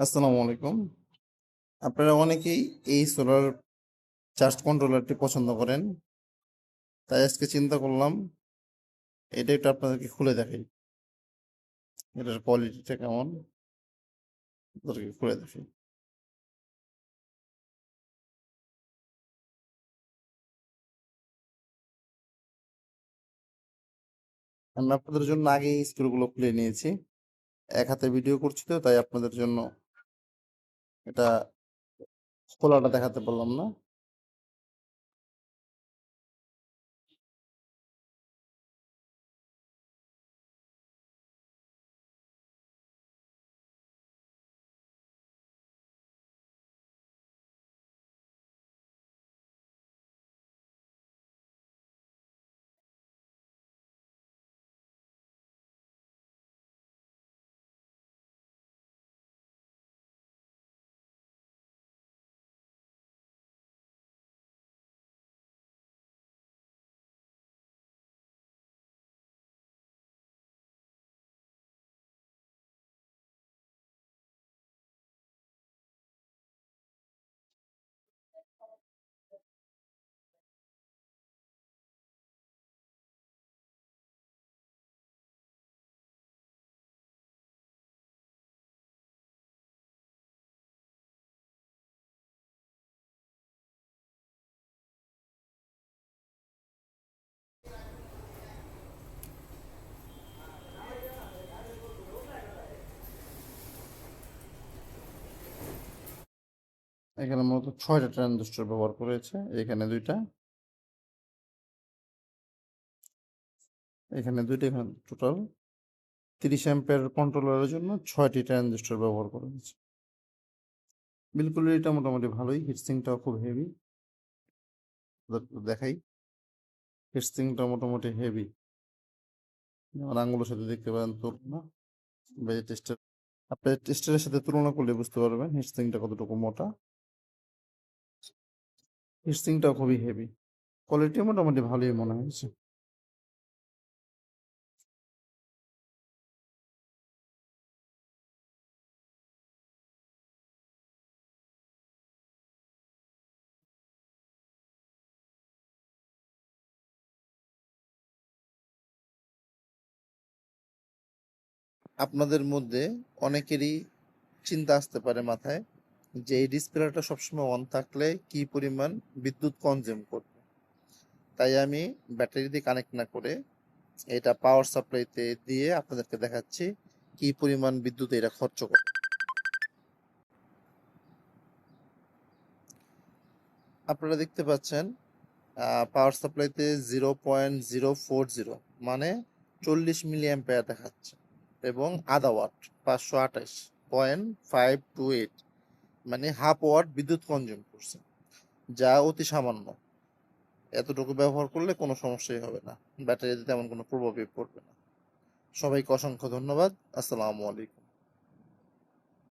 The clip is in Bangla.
আসসালামু আলাইকুম। আপনারা অনেকেই এই সোলার চার্জ কন্ট্রোলারটি পছন্দ করেন, তাই আজকে চিন্তা করলাম এটা একটু আপনাদেরকে খুলে দেখাই। এটার কোয়ালিটিটা কেমন আপনাদেরকে খুলে দেখাই। আমি আপনাদের জন্য আগে এই স্ক্রুগুলো খুলে নিয়েছি। এক হাতে ভিডিও করছি তো, তাই আপনাদের জন্য এটা খোলাটা দেখাতে পারলাম না। এখানে মূলত 6টা ট্রানজিস্টর ব্যবহার করেছে, এখানে দুইটা, এখানে দুইটা, এখানে টোটাল 30 অ্যাম্পিয়ার কন্ট্রোলারের জন্য 6টি ট্রানজিস্টর ব্যবহার করা হয়েছে। বিলকুল এটা মোটামুটি ভালোই, হিটসিংটাও খুব হেভি। দেখাই, হিটসিংটা মোটামুটি হেভি, যেমন আঙ্গুলের সাথে দেখতে পারেন তুলনা, টেস্টার, আপনার টেস্টারের সাথে তুলনা করলে বুঝতে পারবেন হিটসিংটা কতটুকু মোটা। হিটসিংটাও খুবই হেভি, কোয়ালিটি মোটামুটি ভালোই মনে হয়েছে। আপনাদের মধ্যে অনেকেরই চিন্তা আসতে পারে মাথায় যে এই ডিসপ্লেটা সবসময় অন থাকলে কি পরিমাণ বিদ্যুৎ কনজিউম করবে। তাই আমি ব্যাটারি দিয়ে কানেক্ট না করে এটা পাওয়ার সাপ্লাইতে দিয়ে আপনাদেরকে দেখাচ্ছি কি পরিমাণ বিদ্যুৎ এটা খরচ করে। আপনারা দেখতে পাচ্ছেন পাওয়ার সাপ্লাইতে 0.040 মানে 40 মিলি অ্যাম্পিয়ার দেখাচ্ছে, এবং আধা ওয়াট 528.528 মানে হাফ ওয়াট বিদ্যুৎ কনজিউম করছে, যা অতি সামান্য। এতটুকু ব্যবহার করলে কোনো সমস্যাই হবে না, ব্যাটারিতে তেমন কোনো প্রভাবই পড়বে না। সবাইকে অসংখ্য ধন্যবাদ। আসসালামু আলাইকুম।